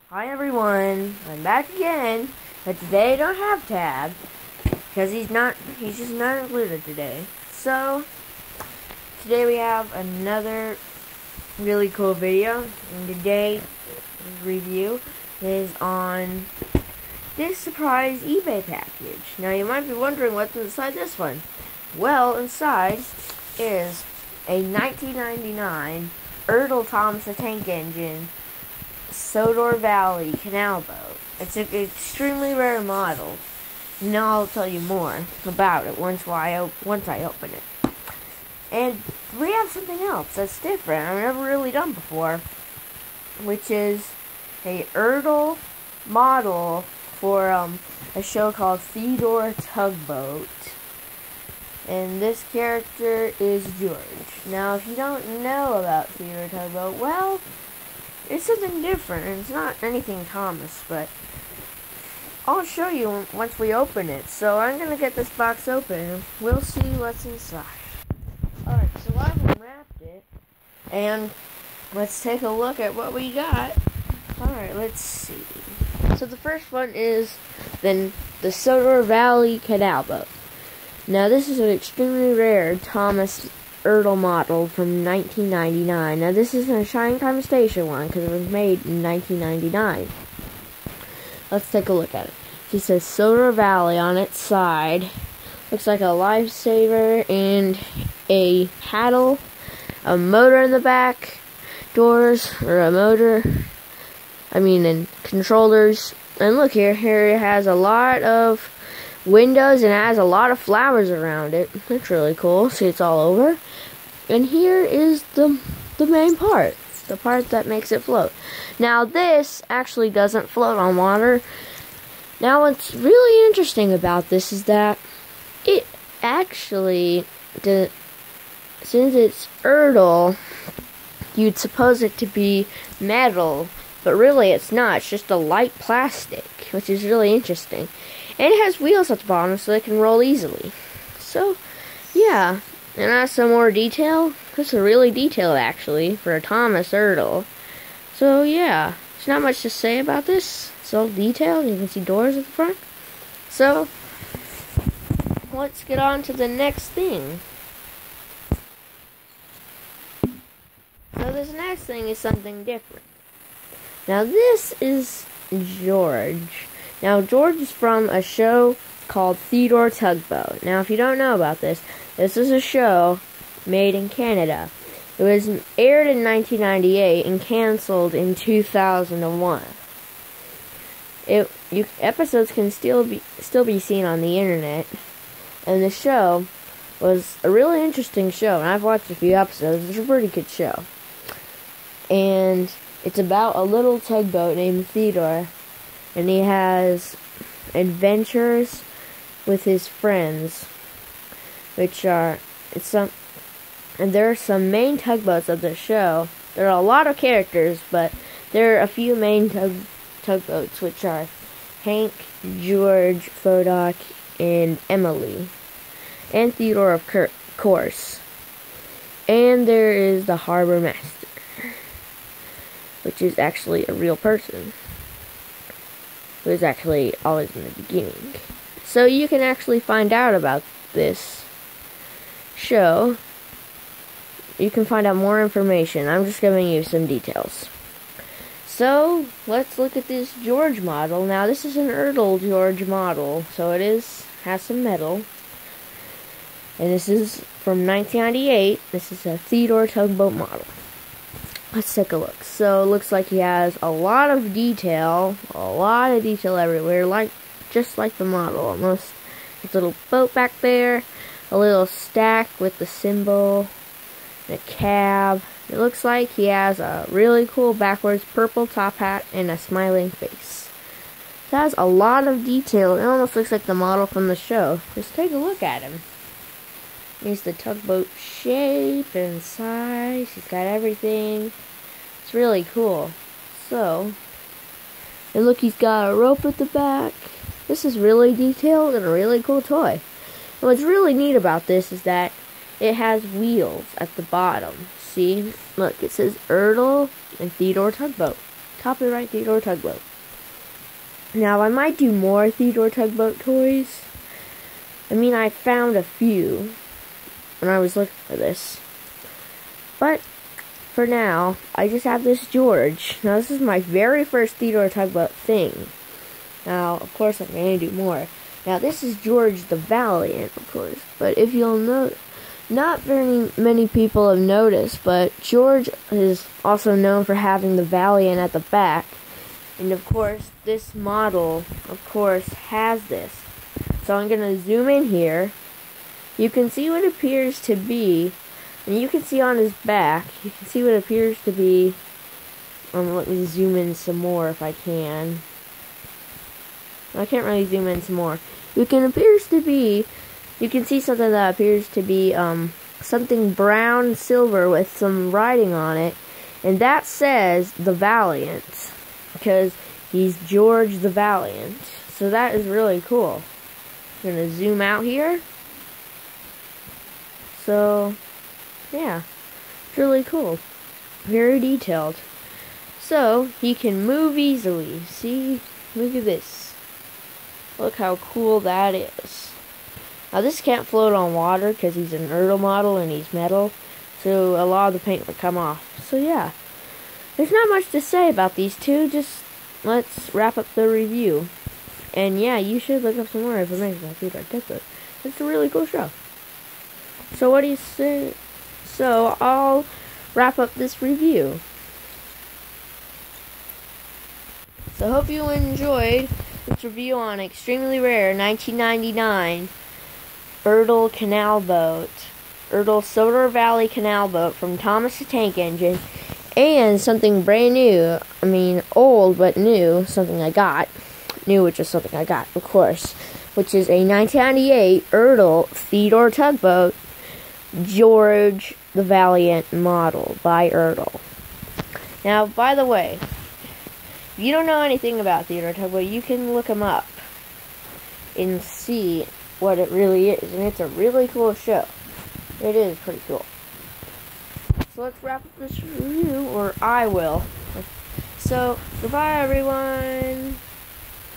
Hi everyone, I'm back again, but today I don't have Tab, because he's just not included today. So, today we have another really cool video, and today's review is on this surprise eBay package. Now you might be wondering what's inside this one. Well, inside is a 1999 ERTL Thomas the Tank Engine Theodore Valley Canal Boat. It's an extremely rare model. Now I'll tell you more about it once I open it. And we have something else that's different I've never really done before, which is a ERTL model for a show called Theodore Tugboat. And this character is George. Now, if you don't know about Theodore Tugboat, well, it's something different. It's not anything Thomas, but I'll show you once we open it. So I'm going to get this box open. We'll see what's inside. Alright, so I've unwrapped it. And let's take a look at what we got. Alright, let's see. So the first one is the Theodore Valley Canal Boat. Now this is an extremely rare Thomas ERTL model from 1999. Now this is a Shining Time Station one because it was made in 1999. Let's take a look at it. It says Theodore Valley on its side. Looks like a lifesaver and a paddle, a motor in the back, doors, or a motor, and controllers. And look here it has a lot of windows and it has a lot of flowers around it. That's really cool. See, it's all over. And here is the main part, the part that makes it float. Now this actually doesn't float on water. Now what's really interesting about this is that it actually, since it's ERTL, you'd suppose it to be metal, but really it's not. It's just a light plastic, which is really interesting. And it has wheels at the bottom so they can roll easily. So, yeah. And that's some more detail. This is really detailed, actually, for a Thomas ERTL. So, yeah. There's not much to say about this. It's all detailed. You can see doors at the front. So, let's get on to the next thing. So, this next thing is something different. Now, this is George. Now, George is from a show called Theodore Tugboat. Now, if you don't know about this is a show made in Canada. It was aired in 1998 and canceled in 2001. Episodes can still be seen on the internet. And the show was a really interesting show. And I've watched a few episodes. It's a pretty good show. And it's about a little tugboat named Theodore. And he has adventures with his friends, and there are some main tugboats of the show. There are a lot of characters, but there are a few main tugboats, which are Hank, George, Fodoc, and Emily, and Theodore, of course. And there is the harbor master, which is actually a real person. It was actually always in the beginning. So you can actually find out about this show. You can find out more information. I'm just giving you some details. So let's look at this George model. Now this is an ERTL George model, so it has some metal. And this is from 1998. This is a Theodore Tugboat model. Let's take a look. So it looks like he has a lot of detail everywhere, just like the model almost. His little boat back there, a little stack with the symbol, and a cab. It looks like he has a really cool backwards purple top hat and a smiling face. It has a lot of detail. It almost looks like the model from the show. Just take a look at him. Here's the tugboat shape and size. He's got everything. It's really cool. So, and look, he's got a rope at the back. This is really detailed and a really cool toy. And what's really neat about this is that it has wheels at the bottom. See? Look, it says ERTL and Theodore Tugboat. copyright Theodore Tugboat. Now, I might do more Theodore Tugboat toys. I mean, I found a few when I was looking for this. But, for now, I just have this George. Now, this is my very first Theodore Tugboat thing. Now, of course, I'm going to do more. Now, this is George the Valiant, of course. But if you'll note, not very many people have noticed, but George is also known for having the Valiant at the back. And, of course, this model, of course, has this. So I'm going to zoom in here. You can see what appears to be, and you can see on his back, you can see what appears to be, let me zoom in some more if I can. I can't really zoom in some more. You can see something that appears to be, something brown silver with some writing on it, and that says the Valiant, because he's George the Valiant. So that is really cool. I'm going to zoom out here. So, yeah, it's really cool. Very detailed. So, he can move easily. See? Look at this. Look how cool that is. Now, this can't float on water because he's an ERTL model and he's metal. So, a lot of the paint would come off. So, yeah. There's not much to say about these two. Just let's wrap up the review. And yeah, you should look up some more information about Theodore Tugboat. It's a really cool show. So what do you say? So I'll wrap up this review. So hope you enjoyed this review on extremely rare 1999 ERTL Canal Boat. ERTL Soda Valley Canal Boat from Thomas the Tank Engine. And something brand new. I mean, old but new. Something I got. New, which is something I got, of course, which is a 1998 ERTL Theodore Tugboat George the Valiant model by ERTL. Now, by the way, if you don't know anything about Theodore Tugboat, you can look him up and see what it really is, and it's a really cool show. It is pretty cool. So let's wrap up this review, or I will. So, goodbye everyone!